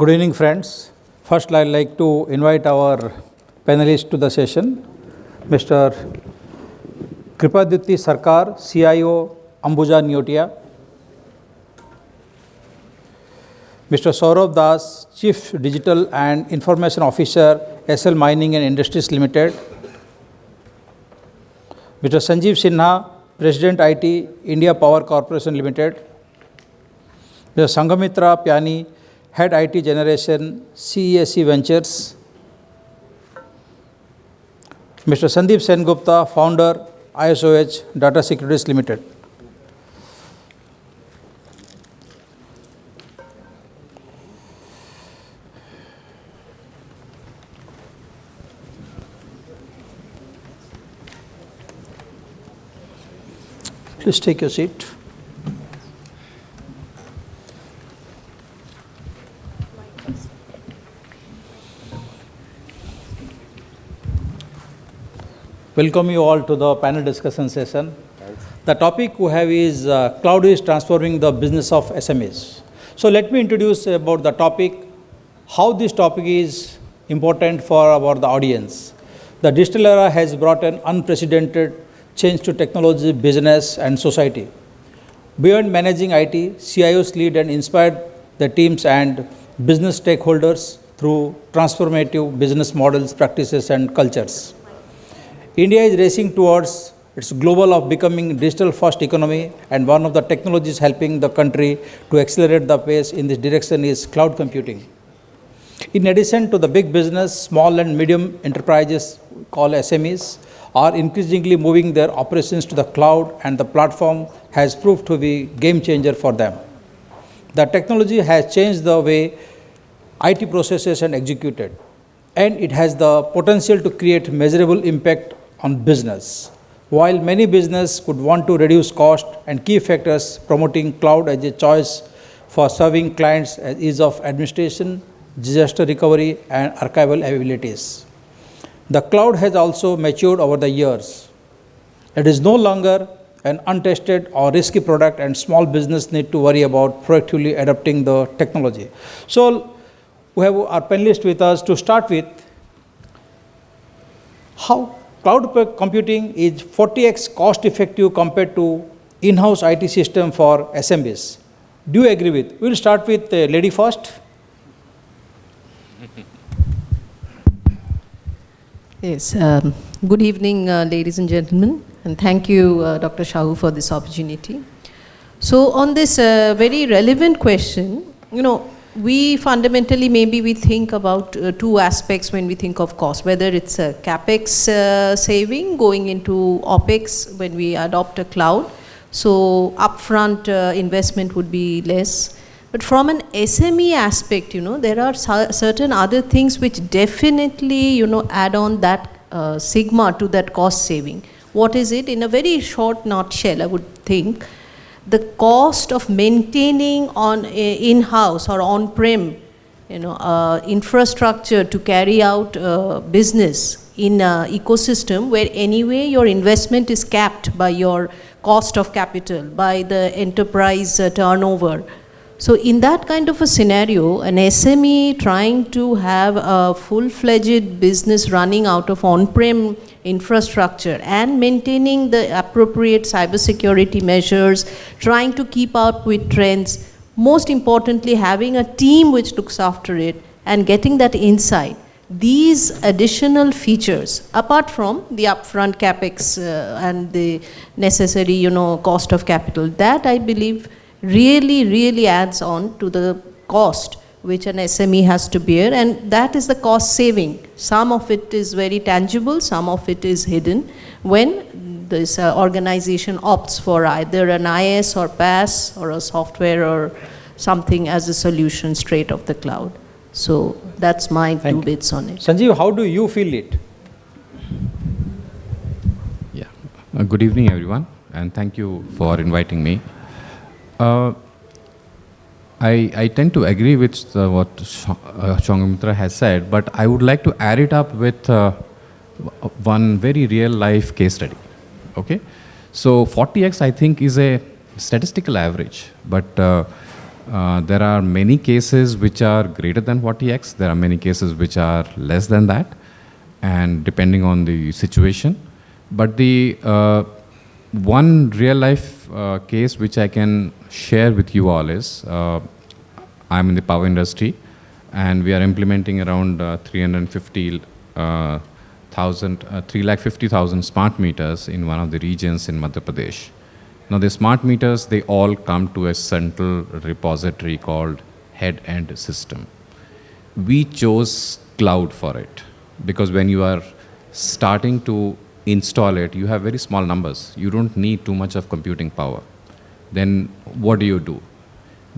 Good evening, friends. First, I'd like to invite our panelists to the session. Mr. Kripadyuti Sarkar, CIO, Ambuja Neotia. Mr. Saurabh Das, Chief Digital and Information Officer, SL Mining and Industries Limited. Mr. Sanjeev Sinha, President IT, India Power Corporation Limited. Mr. Sanghamitra Pyani, Head IT Generation, CESC Ventures. Mr. Sandeep Sengupta, Founder, ISOH Data Securities Limited. Please take your seat. Welcome you all to the panel discussion session. Thanks. The topic we have is cloud is transforming the business of SMEs. So let me introduce about the topic, how this topic is important for the audience. The digital era has brought an unprecedented change to technology, business and society. Beyond managing IT, CIOs lead and inspire the teams and business stakeholders through transformative business models, practices and cultures. India is racing towards its global of becoming digital-first economy, and one of the technologies helping the country to accelerate the pace in this direction is cloud computing. In addition to the big business, small and medium enterprises called SMEs are increasingly moving their operations to the cloud, and the platform has proved to be game changer for them. The technology has changed the way IT processes and executed, and it has the potential to create measurable impact on business. While many businesses could want to reduce cost and key factors promoting cloud as a choice for serving clients as ease of administration, disaster recovery and archival abilities. The cloud has also matured over the years. It is no longer an untested or risky product, and small business need to worry about proactively adopting the technology. So we have our panelists with us. To start with, how cloud computing is 40x cost effective compared to in-house IT system for SMBs. Do you agree with? We'll start with lady first. Yes. Good evening, ladies and gentlemen, and thank you, Dr. Shahu, for this opportunity. So on this very relevant question, we fundamentally we think about two aspects when we think of cost, whether it's a capex saving going into opex when we adopt a cloud. So upfront investment would be less. But from an SME aspect, there are certain other things which definitely, add on that sigma to that cost saving. What is it? In a very short nutshell, I would think, the cost of maintaining on in-house or on-prem, infrastructure to carry out business in an ecosystem where anyway your investment is capped by your cost of capital, by the enterprise turnover. So in that kind of a scenario, an SME trying to have a full-fledged business running out of on-prem infrastructure and maintaining the appropriate cybersecurity measures, trying to keep up with trends, most importantly having a team which looks after it and getting that insight. These additional features, apart from the upfront capex and the necessary, cost of capital, that I believe really adds on to the cost which an SME has to bear, and that is the cost saving. Some of it is very tangible, some of it is hidden when this organization opts for either an IS or PaaS or a software or something as a solution straight off the cloud. So that's my two bits on it. Sanjeev, how do you feel it? Yeah. Good evening, everyone, and thank you for inviting me. I tend to agree with what Sanghamitra has said, but I would like to add it up with one very real life case study. Okay, so 40x I think is a statistical average, but There are many cases which are greater than 40x. There are many cases which are less than that, and depending on the situation. But the one real life case which I can share with you all is, I'm in the power industry, and we are implementing around 350,000 smart meters in one of the regions in Madhya Pradesh. Now the smart meters, they all come to a central repository called head end system. We chose cloud for it because when you are starting to install it, you have very small numbers. You don't need too much of computing power. Then what do?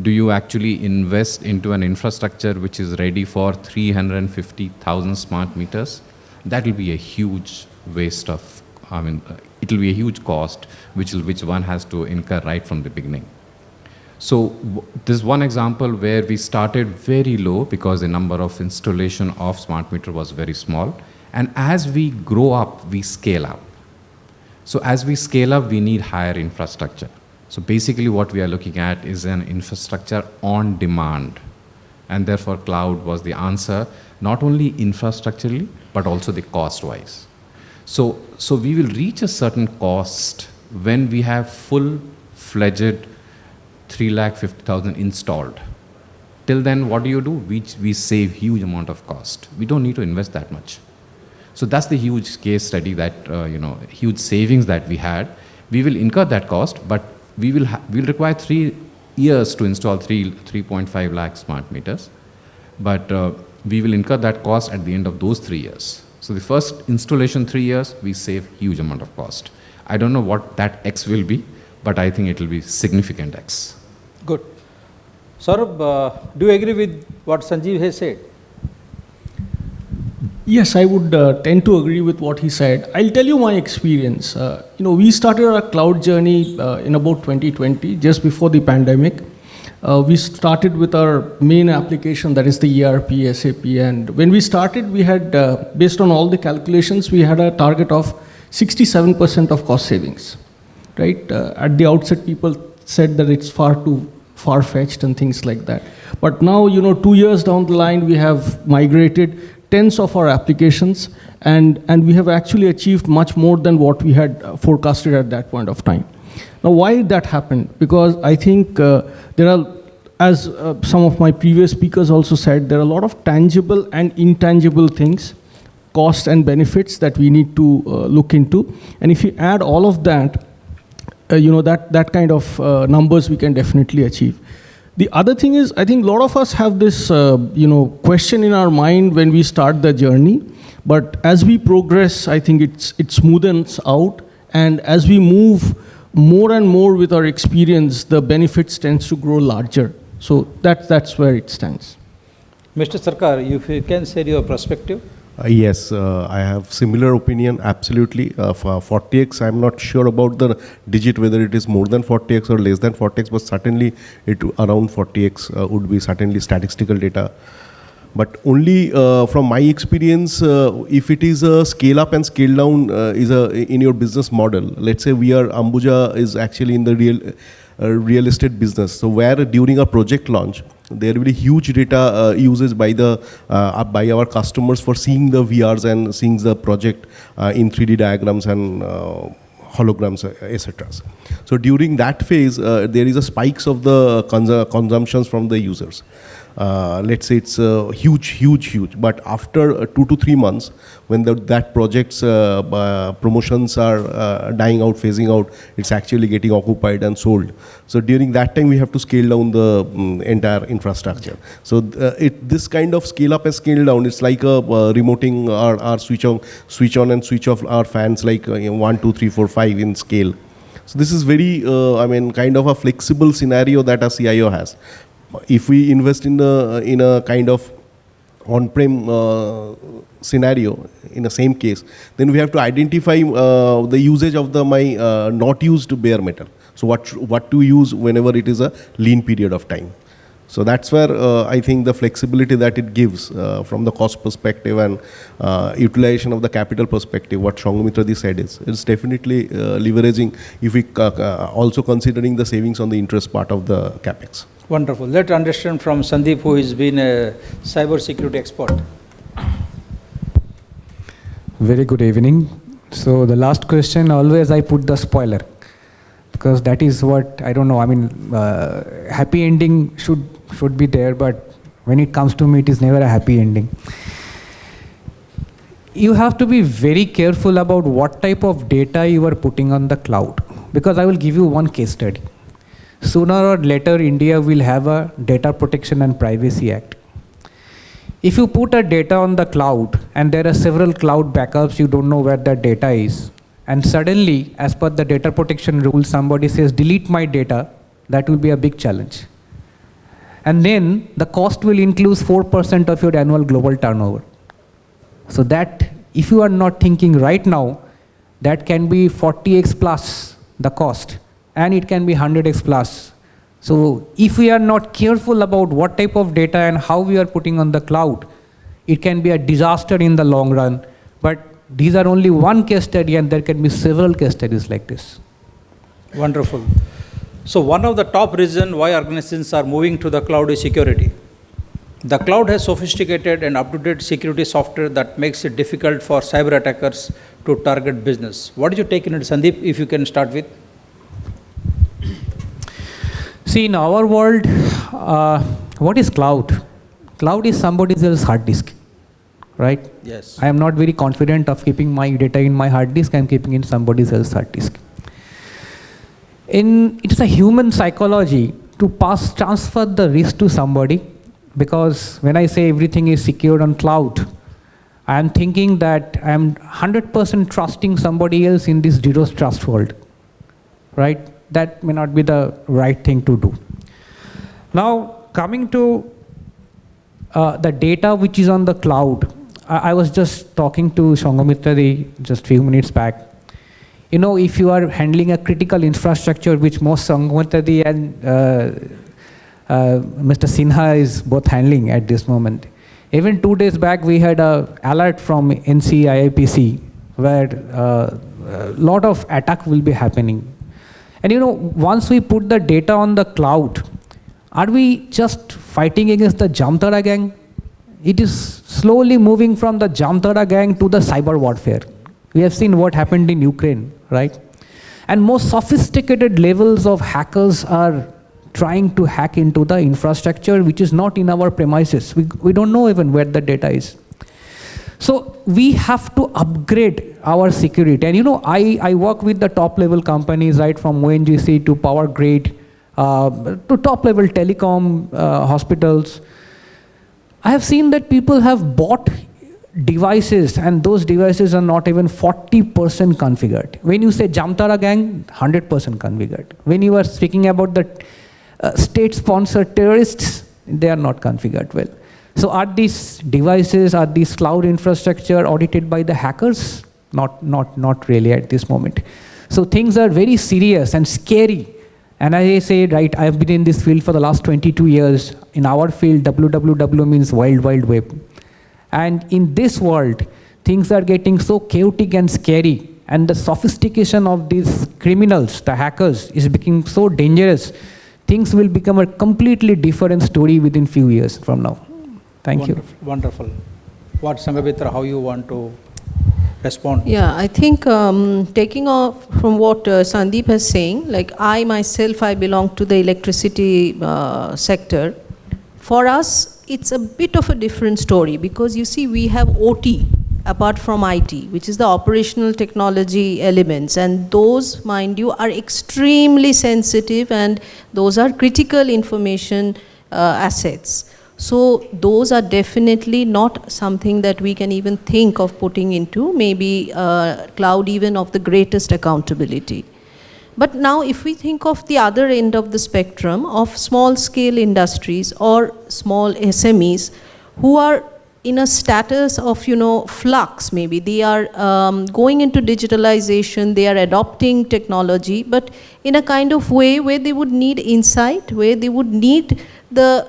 Do you actually invest into an infrastructure which is ready for 350,000 smart meters? That will be a huge waste of, it will be a huge cost which one has to incur right from the beginning. So this is one example where we started very low because the number of installation of smart meter was very small. And as we grow up, we scale up. So as we scale up, we need higher infrastructure. So basically what we are looking at is an infrastructure on demand. And therefore cloud was the answer, not only infrastructurally, but also the cost-wise. So we will reach a certain cost when we have full-fledged 350,000 installed. Till then, what do? We save huge amount of cost. We don't need to invest that much. So that's the huge case study that, huge savings that we had. We will incur that cost, but we'll require 3 years to install 3.5 lakh smart meters. But we will incur that cost at the end of those 3 years. So the first installation 3 years, we save huge amount of cost. I don't know what that X will be, but I think it will be significant X. Good. Saurabh, do you agree with what Sanjeev has said? Yes, I would tend to agree with what he said. I'll tell you my experience. We started our cloud journey in about 2020, just before the pandemic. We started with our main application, that is the ERP, SAP. And when we started, we had, based on all the calculations, we had a target of 67% of cost savings. Right? At the outset, people said that it's too far-fetched and things like that. But now, 2 years down the line, we have migrated tens of our applications, and we have actually achieved much more than what we had forecasted at that point of time. Now, why that happened? Because I think there are, as some of my previous speakers also said, there are a lot of tangible and intangible things, costs and benefits that we need to look into. And if you add all of that, that kind of numbers we can definitely achieve. The other thing is, I think a lot of us have this, question in our mind when we start the journey. But as we progress, I think it smoothens out. And as we move more and more with our experience, the benefits tends to grow larger. So that's where it stands. Mr. Sarkar, if you can share your perspective. Yes, I have similar opinion, absolutely. For 40x, I'm not sure about the digit, whether it is more than 40x or less than 40x, but certainly around 40x would be certainly statistical data. But only from my experience, if it is a scale up and scale down in your business model, let's say Ambuja is actually in the real estate business. So where during a project launch, there will be huge data uses by our customers for seeing the VRs and seeing the project in 3D diagrams and holograms, etc. So during that phase, there is a spikes of the consumptions from the users. Let's say it's huge. But after 2 to 3 months, when that project's promotions are dying out, phasing out, it's actually getting occupied and sold. So during that time, we have to scale down the entire infrastructure. So this kind of scale up and scale down, it's like remoting our switch on and switch off our fans, like 1, 2, 3, 4, 5 in scale. So this is very, kind of a flexible scenario that a CIO has. If we invest in a kind of on-prem scenario in the same case, then we have to identify the usage of my not used bare metal. So what to use whenever it is a lean period of time. So that's where I think the flexibility that it gives from the cost perspective and utilization of the capital perspective, what Shangamitra said is definitely leveraging if we also considering the savings on the interest part of the capex. Wonderful. Let's understand from Sandeep, who has been a cyber security expert. Very good evening. So the last question, always I put the spoiler, because that is what, I don't know, I mean, happy ending should be there, but when it comes to me, it is never a happy ending. You have to be very careful about what type of data you are putting on the cloud, because I will give you one case study. Sooner or later, India will have a Data Protection and Privacy Act. If you put a data on the cloud and there are several cloud backups, you don't know where that data is, and suddenly, as per the data protection rule, somebody says, delete my data, that will be a big challenge. And then the cost will include 4% of your annual global turnover. So that, if you are not thinking right now, that can be 40x plus the cost, and it can be 100x plus. So if we are not careful about what type of data and how we are putting on the cloud, it can be a disaster in the long run. But these are only one case study, and there can be several case studies like this. Wonderful. So one of the top reasons why organizations are moving to the cloud is security. The cloud has sophisticated and up-to-date security software that makes it difficult for cyber attackers to target business. What did you take in it, Sandeep, if you can start with? See, in our world, what is cloud? Cloud is somebody else's hard disk, right? Yes. I am not very confident of keeping my data in my hard disk. I am keeping in somebody else's hard disk. It is a human psychology to transfer the risk to somebody, because when I say everything is secured on cloud, I am thinking that I am 100% trusting somebody else in this zero trust world, right? That may not be the right thing to do. Now, coming to the data which is on the cloud, I was just talking to Shangamitra just few minutes back. You know, if you are handling a critical infrastructure, which most Shangamitra and Mr. Sinha is both handling at this moment. Even 2 days back, we had an alert from NCIIPC where a lot of attack will be happening. And you know, once we put the data on the cloud, are we just fighting against the Jamtara gang? It is slowly moving from the Jamtara gang to the cyber warfare. We have seen what happened in Ukraine, right? And more sophisticated levels of hackers are trying to hack into the infrastructure which is not in our premises. We don't know even where the data is. So we have to upgrade our security. And you know, I work with the top level companies, right, from ONGC to Power Grid to top level telecom hospitals. I have seen that people have bought devices, and those devices are not even 40% configured. When you say Jamtara gang, 100% configured. When you are speaking about the state-sponsored terrorists, they are not configured well. So are these devices, are these cloud infrastructure audited by the hackers? Not really at this moment. So things are very serious and scary. And as I say, right, I've been in this field for the last 22 years. In our field, WWW means Wild Wild Web. And in this world, things are getting so chaotic and scary. And the sophistication of these criminals, the hackers, is becoming so dangerous. Things will become a completely different story within few years from now. Thank you. Wonderful. What, Sanghabitra, how you want to respond? Yeah, I think taking off from what Sandeep is saying, like I myself, I belong to the electricity sector. For us, it's a bit of a different story, because you see, we have OT apart from IT, which is the operational technology elements, and those, mind you, are extremely sensitive, and those are critical information assets. So those are definitely not something that we can even think of putting into maybe cloud even of the greatest accountability. But now if we think of the other end of the spectrum of small scale industries or small SMEs who are in a status of, you know, flux, maybe they are going into digitalization, they are adopting technology, but in a kind of way where they would need insight, where they would need the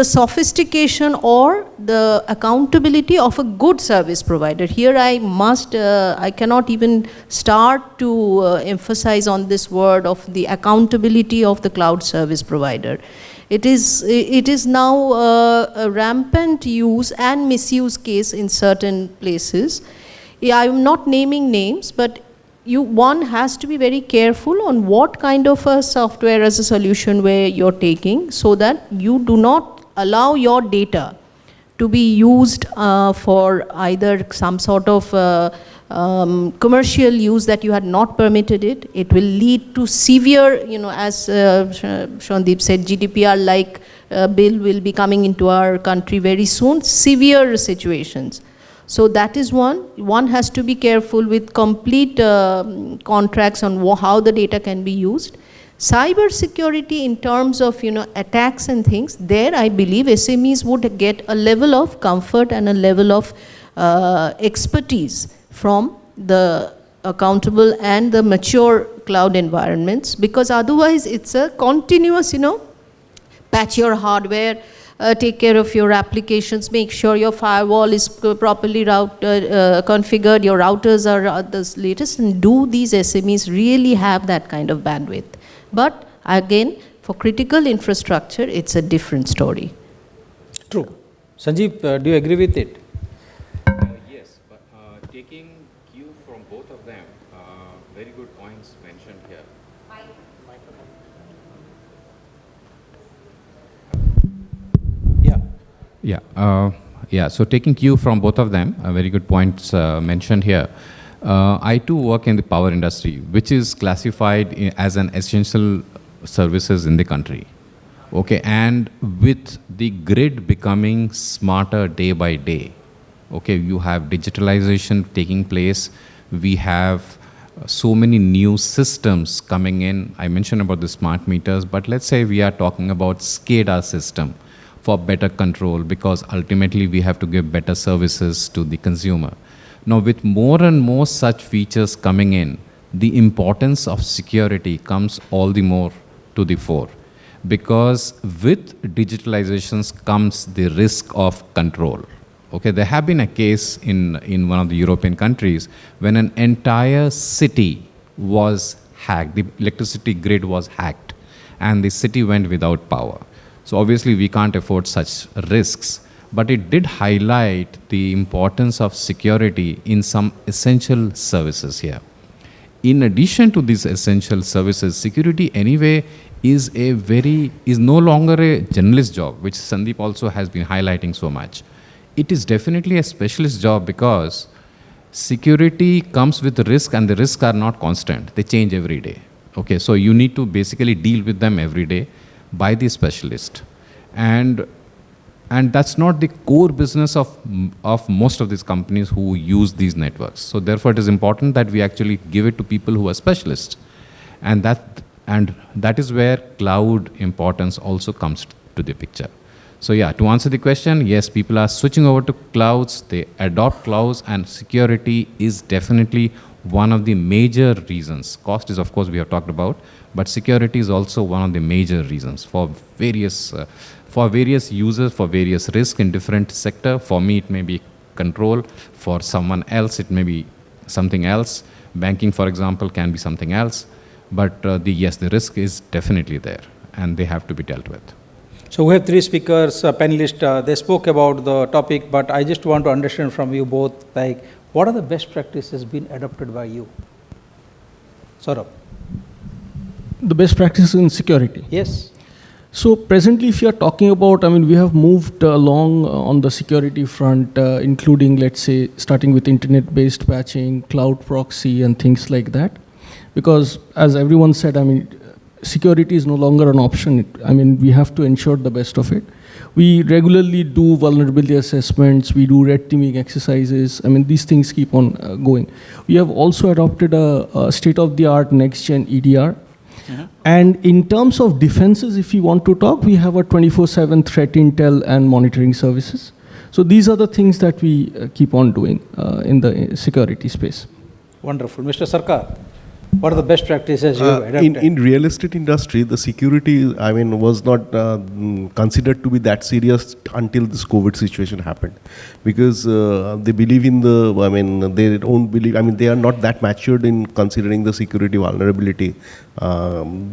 sophistication or the accountability of a good service provider. Here I cannot even start to emphasize on this word of the accountability of the cloud service provider. It is now a rampant use and misuse case in certain places. Yeah, I'm not naming names, but one has to be very careful on what kind of a software as a solution where you're taking, so that you do not allow your data to be used for either some sort of commercial use that you had not permitted it. It will lead to severe, as Shandeep said, GDPR-like bill will be coming into our country very soon, severe situations. So that is one. One has to be careful with complete contracts on how the data can be used. Cyber security in terms of attacks and things, there I believe SMEs would get a level of comfort and a level of expertise from the accountable and the mature cloud environments, because otherwise it's a continuous, patch your hardware, take care of your applications, make sure your firewall is properly configured, your routers are the latest, and do these SMEs really have that kind of bandwidth? But again, for critical infrastructure, it's a different story. True. Sanjeev, do you agree with it? Yes, but taking cue from both of them, very good points mentioned here. Yeah. So taking cue from both of them, very good points mentioned here. I too work in the power industry, which is classified as an essential services in the country. Okay, and with the grid becoming smarter day by day, okay, you have digitalization taking place. We have so many new systems coming in. I mentioned about the smart meters, but let's say we are talking about SCADA system for better control, because ultimately we have to give better services to the consumer. Now, with more and more such features coming in, the importance of security comes all the more to the fore, because with digitalizations comes the risk of control. Okay, there have been a case in one of the European countries when an entire city was hacked, the electricity grid was hacked, and the city went without power. So obviously we can't afford such risks. But it did highlight the importance of security in some essential services here. In addition to these essential services, security anyway is no longer a generalist job, which Sandeep also has been highlighting so much. It is definitely a specialist job, because security comes with risk, and the risks are not constant. They change every day. Okay, so you need to basically deal with them every day by the specialist. And that's not the core business of most of these companies who use these networks. So therefore, it is important that we actually give it to people who are specialists. And that is where cloud importance also comes to the picture. So yeah, to answer the question, yes, people are switching over to clouds, they adopt clouds, and security is definitely one of the major reasons. Cost is, of course, we have talked about, but security is also one of the major reasons for various users, for various risks in different sector. For me, it may be control. For someone else, it may be something else. Banking, for example, can be something else. But the risk is definitely there, and they have to be dealt with. So we have three speakers, panelists. They spoke about the topic, but I just want to understand from you both, like, what are the best practices being adopted by you? Saurabh. The best practices in security. Yes. So presently, if you are talking about, we have moved along on the security front, including, let's say, starting with internet-based patching, cloud proxy, and things like that. Because as everyone said, security is no longer an option. We have to ensure the best of it. We regularly do vulnerability assessments. We do red teaming exercises. These things keep on going. We have also adopted a state-of-the-art next-gen EDR. Mm-hmm. And in terms of defenses, if you want to talk, we have a 24/7 threat intel and monitoring services. So these are the things that we keep on doing in the security space. Wonderful. Mr. Sarkar. What are the best practices you have adopted? In real estate industry, the security, I mean, was not considered to be that serious until this COVID situation happened, because they believe in the, I mean, they don't believe, I mean, they are not that matured in considering the security vulnerability,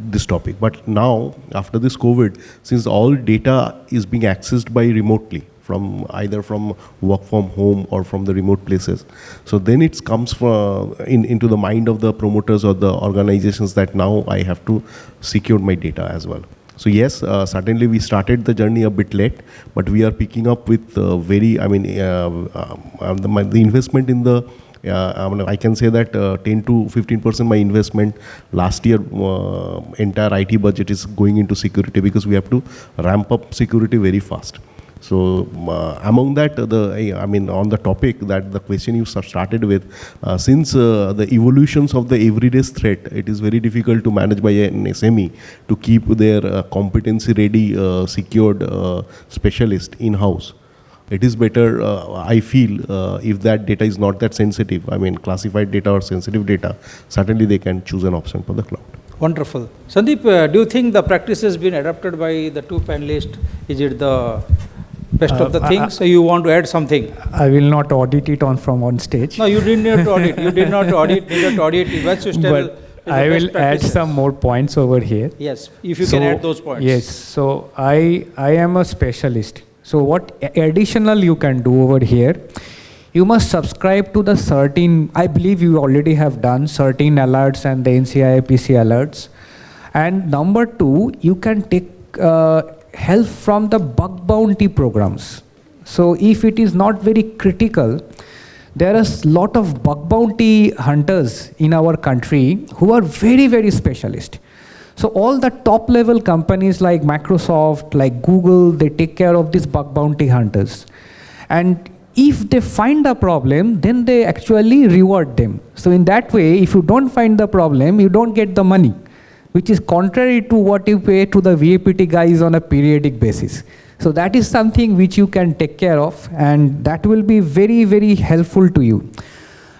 this topic. But now, after this COVID, since all data is being accessed by remotely, from either from work from home or from the remote places. So then it comes from into the mind of the promoters or the organizations that now I have to secure my data as well. So yes, certainly we started the journey a bit late, but we are picking up with very, I mean, the investment in the I can say that 10 to 15% my investment last year, entire IT budget is going into security, because we have to ramp up security very fast. So among that, I mean, on the topic that the question you started with, since the evolutions of the everyday threat, it is very difficult to manage by an SME to keep their competency-ready, secured specialist in-house. It is better, I feel, if that data is not that sensitive, I mean, classified data or sensitive data, certainly they can choose an option for the cloud. Wonderful. Sandeep, do you think the practice has been adopted by the two panelists? Is it the best of the things? So you want to add something? I will not audit it from on stage. No, you did not audit. You did not audit, neither audit. But I will add some more points over here. Yes, if you can add those points. Yes, so I am a specialist. So what additional you can do over here, you must subscribe to the certain, I believe you already have done certain alerts and the NCIIPC alerts. And number two, you can take help from the bug bounty programs. So if it is not very critical, there are a lot of bug bounty hunters in our country who are very, very specialist. So all the top level companies like Microsoft, like Google, they take care of these bug bounty hunters. And if they find the problem, then they actually reward them. So in that way, if you don't find the problem, you don't get the money, which is contrary to what you pay to the VAPT guys on a periodic basis. So that is something which you can take care of, and that will be very, very helpful to you.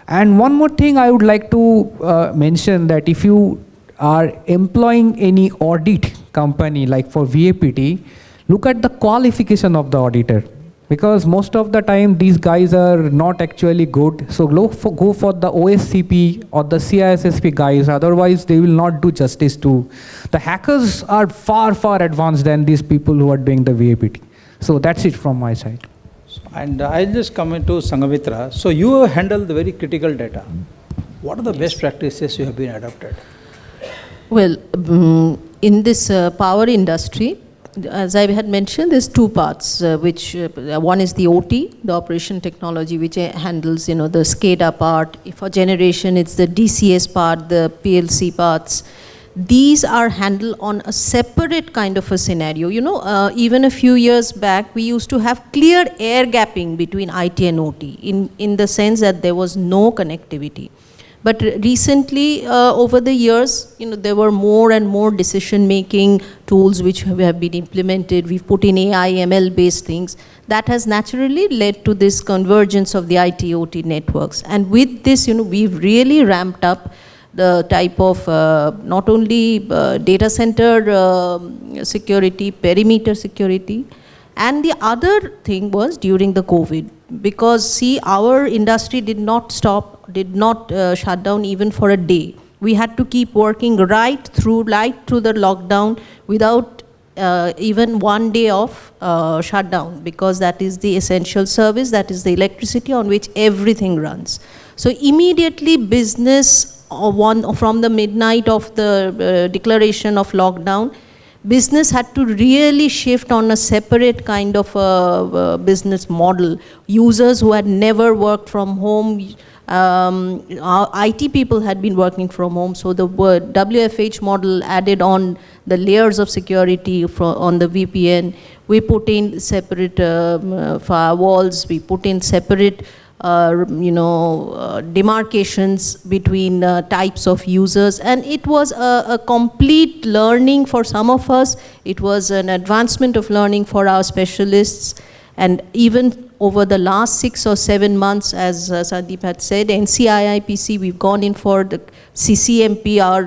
And one more thing I would like to mention, that if you are employing any audit company like for VAPT, look at the qualification of the auditor, because most of the time these guys are not actually good. So go for the OSCP or the CISSP guys, otherwise they will not do justice to. The hackers are far, far advanced than these people who are doing the VAPT. So that's it from my side. And I'll just come into Sanghamitra. So you handle the very critical data. What are the best practices you have been adopted? Well, in this power industry, as I had mentioned, there's two parts, which one is the OT, the operation technology, which handles, the SCADA part. For generation, it's the DCS part, the PLC parts. These are handled on a separate kind of a scenario. Even a few years back, we used to have clear air gapping between IT and OT, in the sense that there was no connectivity. But recently, over the years, there were more and more decision-making tools which have been implemented. We've put in AI, ML-based things. That has naturally led to this convergence of the IT-OT networks. And with this, we've really ramped up the type of not only data center security, perimeter security, and the other thing was during the COVID. Because see, our industry did not stop, did not shut down even for a day. We had to keep working right through the lockdown without even 1 day of shutdown, because that is the essential service, that is the electricity on which everything runs. So immediately business, from the midnight of the declaration of lockdown, business had to really shift on a separate kind of a business model. Users who had never worked from home, IT people had been working from home, so the WFH model added on the layers of security on the VPN. We put in separate firewalls, we put in separate demarcations between types of users, and it was a complete learning for some of us. It was an advancement of learning for our specialists, And even over the last 6 or 7 months, as Sandeep had said, NCIIPC, we've gone in for the CCMP, our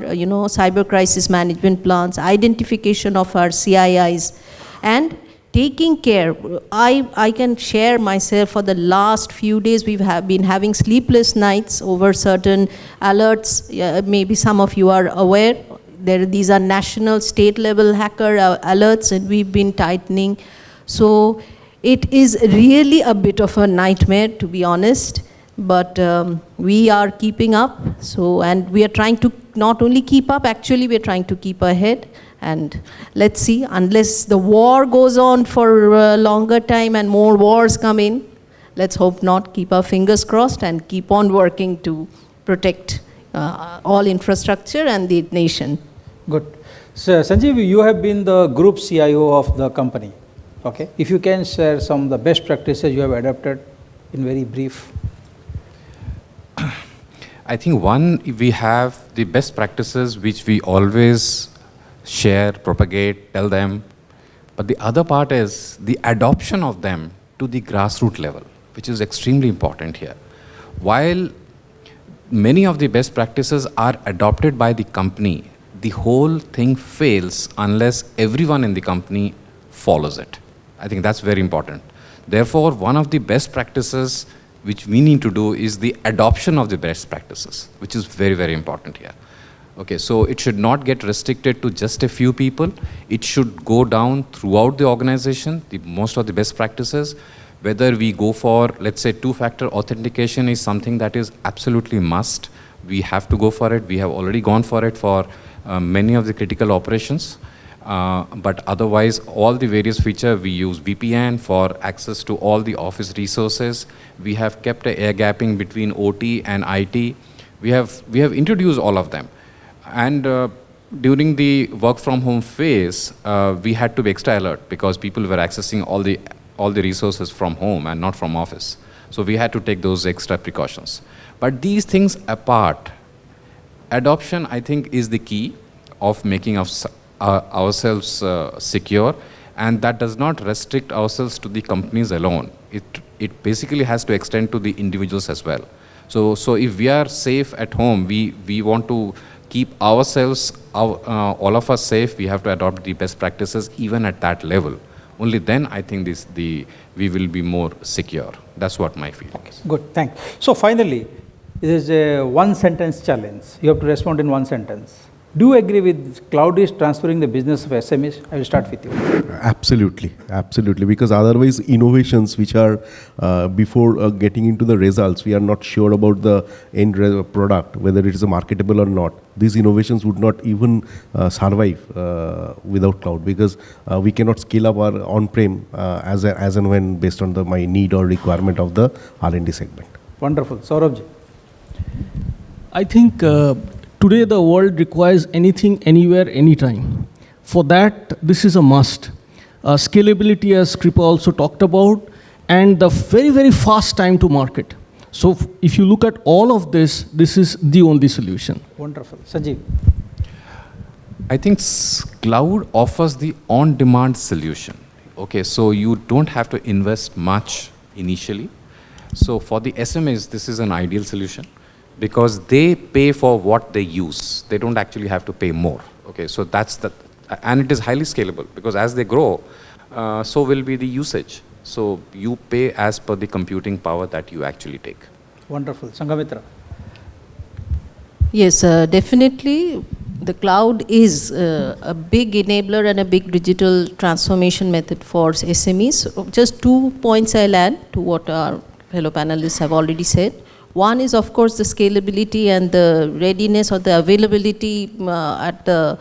cyber crisis management plans, identification of our CIIs, and taking care. I can share myself, for the last few days we've been having sleepless nights over certain alerts. Maybe some of you are aware. These are national, state level hacker alerts, and we've been tightening. So it is really a bit of a nightmare, to be honest, but we are keeping up. And we are trying to not only keep up, actually we're trying to keep ahead. And let's see, unless the war goes on for a longer time and more wars come in, let's hope not, keep our fingers crossed and keep on working to protect all infrastructure and the nation. Good. So, Sanjeev, you have been the group CIO of the company. Okay. If you can share some of the best practices you have adopted in very brief. I think one, we have the best practices which we always share, propagate, tell them. But the other part is the adoption of them to the grassroots level, which is extremely important here. While many of the best practices are adopted by the company, the whole thing fails unless everyone in the company follows it. I think that's very important. Therefore, one of the best practices which we need to do is the adoption of the best practices, which is very, very important here. Okay, so it should not get restricted to just a few people. It should go down throughout the organization, most of the best practices. Whether we go for, let's say, two-factor authentication is something that is absolutely must. We have to go for it. We have already gone for it for many of the critical operations. But otherwise, all the various features, we use VPN for access to all the office resources. We have kept an air gapping between OT and IT. We have introduced all of them. And during the work from home phase, we had to be extra alert because people were accessing all the resources from home and not from office. So we had to take those extra precautions. But these things apart, adoption, I think, is the key of making ourselves secure, and that does not restrict ourselves to the companies alone. It basically has to extend to the individuals as well. So if we are safe at home, we want to keep ourselves, all of us safe. We have to adopt the best practices even at that level. Only then I think we will be more secure. That's what my feeling is. Good, thanks. So finally, it is a one-sentence challenge. You have to respond in one sentence. Do you agree with cloud is transferring the business of SMEs? I will start with you. Absolutely, absolutely. Because otherwise, innovations which are before getting into the results, we are not sure about the end product, whether it is marketable or not. These innovations would not even survive without cloud, because we cannot scale up our on-prem as and when based on my need or requirement of the R&D segment. Wonderful. Saurabh ji. I think today the world requires anything, anywhere, anytime. For that, this is a must. Scalability, as Kripa also talked about, and the very, very fast time to market. So if you look at all of this, this is the only solution. Wonderful. Sanjeev. I think cloud offers the on-demand solution. Okay, so you don't have to invest much initially. So for the SMEs, this is an ideal solution, because they pay for what they use. They don't actually have to pay more. Okay, so and it is highly scalable, because as they grow, so will be the usage. So you pay as per the computing power that you actually take. Wonderful. Sanghamitra. Yes, definitely. The cloud is a big enabler and a big digital transformation method for SMEs. Just 2 points I'll add to what our fellow panelists have already said. One is, of course, the scalability and the readiness or the availability at the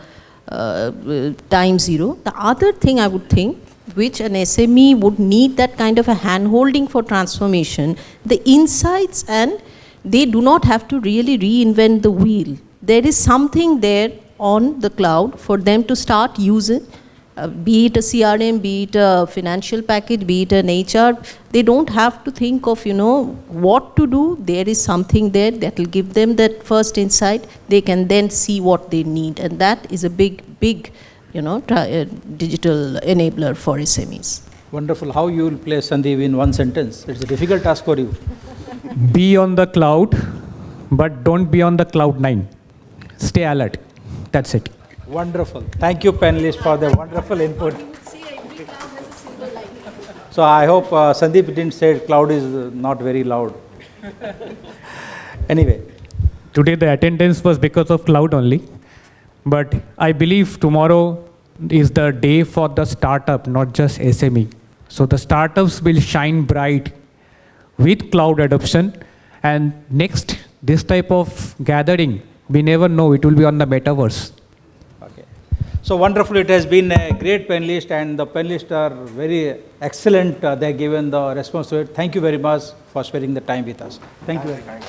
time zero. The other thing I would think, which an SME would need that kind of a hand-holding for transformation, the insights, and they do not have to really reinvent the wheel. There is something there on the cloud for them to start using, be it a CRM, be it a financial package, be it an HR. They don't have to think of, what to do. There is something there that will give them that first insight. They can then see what they need. And that is a big, digital enabler for SMEs. Wonderful. How you will place Sandeep in one sentence? It's a difficult task for you. Be on the cloud, but don't be on the cloud 9. Stay alert. That's it. Wonderful. Thank you, panelists, for the wonderful input. So I hope Sandeep didn't say cloud is not very loud. Anyway. Today the attendance was because of cloud only. But I believe tomorrow is the day for the startup, not just SME. So the startups will shine bright with cloud adoption. And next, this type of gathering, we never know, it will be on the metaverse. Okay. So wonderful. It has been a great panelist, and the panelists are very excellent. They have given the response to it. Thank you very much for sparing the time with us. Thank you very much.